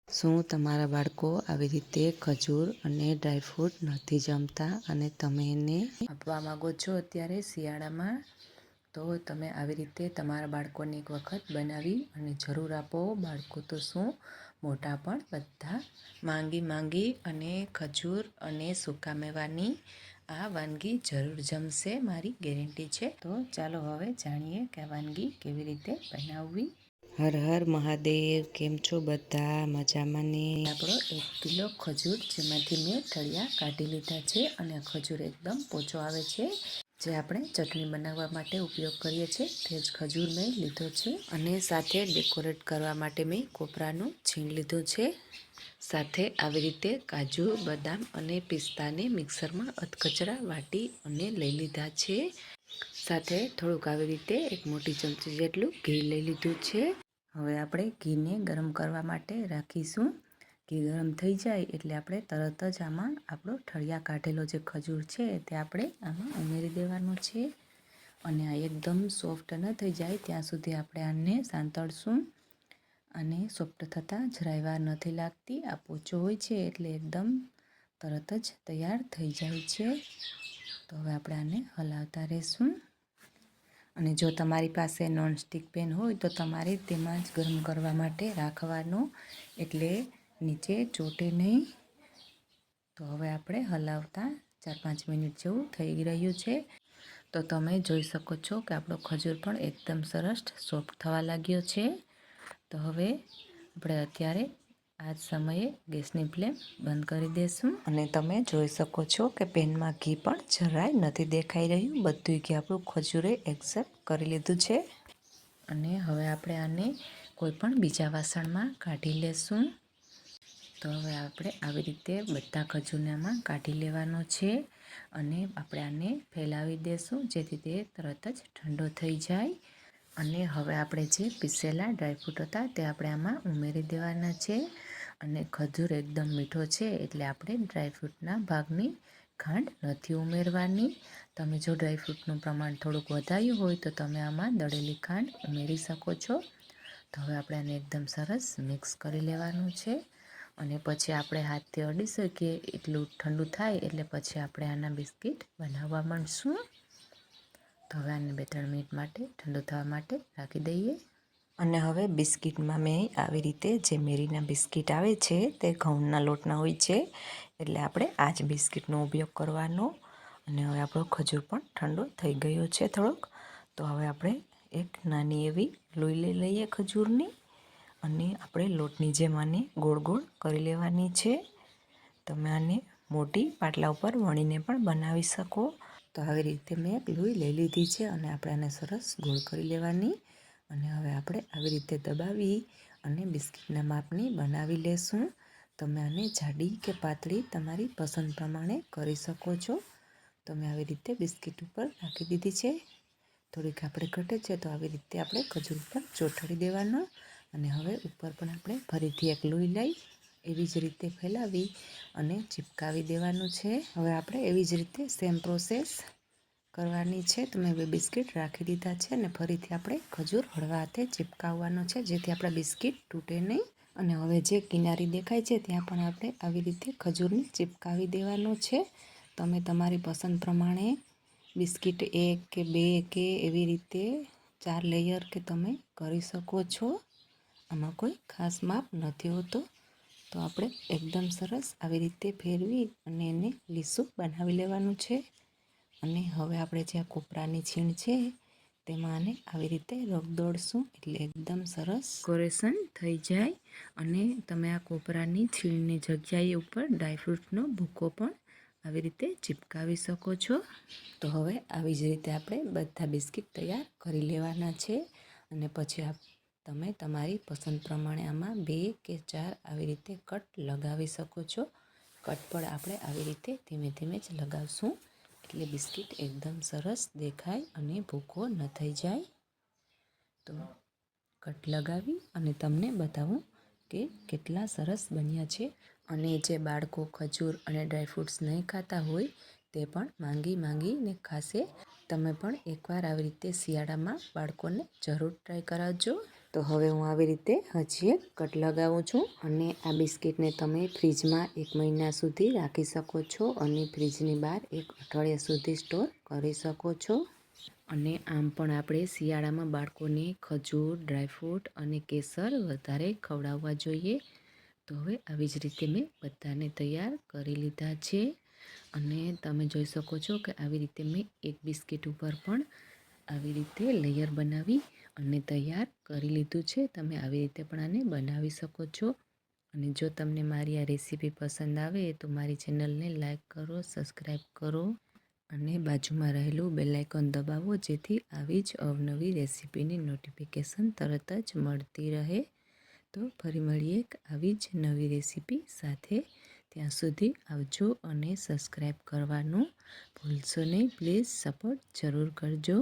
શું તમારા બાળકો આવી રીતે ખજૂર અને ડ્રાયફ્રૂટ નથી જમતા અને તમે એને આપવા માગો છો અત્યારે શિયાળામાં? તો તમે આવી રીતે તમારા બાળકોને એક વખત બનાવી અને જરૂર આપો. બાળકો તો શું, મોટા પણ બધા માંગી અને ખજૂર અને સૂકા મેવાની આ વાનગી જરૂર જમશે, મારી ગેરંટી છે. તો ચાલો હવે જાણીએ કે આ વાનગી કેવી રીતે બનાવવી. હર હર મહાદેવ. કેમ છો બધા? મજામાં ને? આપણો 1 કિલો ખજૂર, જેમાંથી મેં ઠળિયા કાઢી લીધા છે અને ખજૂર એકદમ પોચો આવે છે, જે આપણે ચટણી બનાવવા માટે ઉપયોગ કરીએ છીએ, તે જ ખજૂર મેં લીધો છે. અને સાથે ડેકોરેટ કરવા માટે મેં કોપરાનું છીણ લીધું છે. સાથે આવી રીતે કાજુ, બદામ અને પિસ્તાને મિક્સરમાં અધકચરા વાટી અને લઈ લીધા છે. સાથે થોડુંક આવી રીતે 1 મોટી ચમચી જેટલું ઘી લઈ લીધું છે. હવે આપણે ઘીને ગરમ કરવા માટે રાખીશું. ઘી ગરમ થઈ જાય એટલે આપણે તરત જ આમાં આપણો ઠળિયા કાઢેલો જે ખજૂર છે તે આપણે આમાં ઉમેરી દેવાનો છે. અને આ એકદમ સોફ્ટ ન થઈ જાય ત્યાં સુધી આપણે આને સાંતળશું. અને સોફ્ટ થતાં જરાય વાર નથી લાગતી. આ પોચો હોય છે એટલે એકદમ તરત જ તૈયાર થઈ જાય છે. તો હવે આપણે આને હલાવતા રહીશું. અને જો તમારી પાસે નોનસ્ટિક પેન હોય તો તમારે તેમાં જ ગરમ કરવા માટે રાખવાનો, એટલે નીચે ચોંટે નહીં. તો હવે આપણે હલાવતા 4-5 મિનિટ જેવું થઈ રહ્યું છે. તો તમે જોઈ શકો છો કે આપણો ખજૂર પણ એકદમ સરસ સોફ્ટ થવા લાગ્યો છે. તો હવે આપણે અત્યારે આ જ સમયે ગેસની ફ્લેમ બંધ કરી દઈશું. અને તમે જોઈ શકો છો કે પેનમાં ઘી પણ જરાય નથી દેખાઈ રહ્યું. બધું ઘી આપણું ખજૂરે એક્સેપ્ટ કરી લીધું છે. અને હવે આપણે આને કોઈ પણ બીજા વાસણમાં કાઢી લેશું. તો હવે આપણે આવી રીતે બધા ખજૂરને આમાં કાઢી લેવાનો છે. અને આપણે આને ફેલાવી દેશું, જેથી તે તરત જ ઠંડો થઈ જાય. અને હવે આપણે જે પીસેલા ડ્રાયફ્રૂટ હતા તે આપણે આમાં ઉમેરી દેવાના છે. અને ખજૂર એકદમ મીઠો છે એટલે આપણે ડ્રાયફ્રૂટના ભાગની ખાંડ નથી ઉમેરવાની. તમે જો ડ્રાયફ્રૂટનું પ્રમાણ થોડુંક વધાર્યું હોય તો તમે આમાં દળેલી ખાંડ ઉમેરી શકો છો. તો હવે આપણે આને એકદમ સરસ મિક્સ કરી લેવાનું છે. અને પછી આપણે હાથથી અડી શકીએ એટલું ઠંડુ થાય એટલે પછી આપણે આના બિસ્કિટ બનાવવા માંડશું. તો હવે આને 2-3 મિનિટ માટે ઠંડુ થવા માટે રાખી દઈએ. અને હવે બિસ્કિટમાં મેં આવી રીતે જે મેરીના બિસ્કિટ આવે છે તે ઘઉંના લોટના હોય છે, એટલે આપણે આ જ બિસ્કિટનો ઉપયોગ કરવાનો. અને હવે આપણો ખજૂર પણ ઠંડો થઈ ગયો છે થોડોક. તો હવે આપણે એક નાની એવી લોઈ લઈ લઈએ ખજૂરની. અને આપણે લોટની જેમ આને ગોળ ગોળ કરી લેવાની છે. તમે આને મોટી પાટલા ઉપર વણીને પણ બનાવી શકો. તો આવી રીતે મેં એક લોઈ લઈ લીધી છે અને આપણે આને સરસ ગોળ કરી લેવાની. અને હવે આપણે આવી રીતે દબાવી અને બિસ્કિટના માપની બનાવી લેશું. તમે આને જાડી કે પાતળી તમારી પસંદ પ્રમાણે કરી શકો છો. તો મેં આવી રીતે બિસ્કિટ ઉપર રાખી દીધી છે. થોડીક આપણે ઘટે છે તો આવી રીતે આપણે ખજૂર ઉપર ચોંટાડી દેવાનો. અને હવે ઉપર પણ આપણે ફરીથી એક લોઈ લઈ એવી જ રીતે ફેલાવી અને ચિપકાવી દેવાનું છે. હવે આપણે એવી જ રીતે સેમ પ્રોસેસ કરવાની છે. તો મેં 2 બિસ્કિટ રાખી દીધા છે અને ફરીથી આપણે ખજૂર હળવા હાથે ચિપકાવવાનો છે, જેથી આપણા બિસ્કિટ તૂટે નહીં. અને હવે જે કિનારી દેખાય છે ત્યાં પણ આપણે આવી રીતે ખજૂરને ચિપકાવી દેવાનો છે. તમે તમારી પસંદ પ્રમાણે બિસ્કિટ 1 કે 2 કે એવી રીતે 4 લેયર કે તમે કરી શકો છો. આમાં કોઈ ખાસ માપ નથી હોતો. તો આપણે એકદમ સરસ આવી રીતે ફેરવી અને એને લીસું બનાવી લેવાનું છે. અને હવે આપણે જે આ કોપરાની છીણ છે તેમાં આને આવી રીતે રગદોળશું એટલે એકદમ સરસ ડેકોરેશન થઈ જાય. અને તમે આ કોપરાની છીણની જગ્યાએ ઉપર ડ્રાયફ્રૂટનો ભૂકો પણ આવી રીતે ચિપકાવી શકો છો. તો હવે આવી જ રીતે આપણે બધા બિસ્કિટ તૈયાર કરી લેવાના છે. અને પછી તમે તમારી પસંદ પ્રમાણે આમાં 2 કે 4 આવી રીતે કટ લગાવી શકો છો. કટ પણ આપણે આવી રીતે ધીમે ધીમે જ લગાવશું, એટલે બિસ્કિટ એકદમ સરસ દેખાય અને ભૂકો ન થઈ જાય. તો કટ લગાવી અને તમને બતાવું કે કેટલા સરસ બન્યા છે. અને જે બાળકો ખજૂર અને ડ્રાયફ્રૂટ્સ નહીં ખાતા હોય તે પણ માંગીને ખાશે. તમે પણ એકવાર આવી રીતે શિયાળામાં બાળકોને જરૂર ટ્રાય કરાવજો. તો હવે હું આવી રીતે હજી એક કટ લગાવું છું અને આ બિસ્કિટને તમે ફ્રીજમાં 1 મહિના સુધી રાખી શકો છો અને ફ્રીજની બહાર 1 અઠવાડિયા સુધી સ્ટોર કરી શકો છો. અને આમ પણ આપણે શિયાળામાં બાળકોને ખજૂર, ડ્રાયફ્રૂટ અને કેસર વધારે ખવડાવવા જોઈએ. તો હવે આવી જ રીતે મેં બધાને તૈયાર કરી લીધા છે અને તમે જોઈ શકો છો કે આવી રીતે મેં એક બિસ્કિટ ઉપર પણ આવી રીતે લેયર બનાવી અને તૈયાર કરી લીધું છે. તમે આવી રીતે પણ આને બનાવી શકો છો. અને જો તમને મારી આ રેસીપી પસંદ આવે તો મારી ચેનલને લાઈક કરો, સબસ્ક્રાઈબ કરો અને બાજુમાં રહેલું બેલ આઇકોન દબાવો, જેથી આવી જ અવનવી રેસીપીની નોટિફિકેશન તરત જ મળતી રહે. તો ફરી મળીએ એક આવી જ નવી રેસીપી સાથે. ત્યાં સુધી આવજો અને સબસ્ક્રાઈબ કરવાનું ભૂલશો નહીં. પ્લીઝ સપોર્ટ જરૂર કરજો.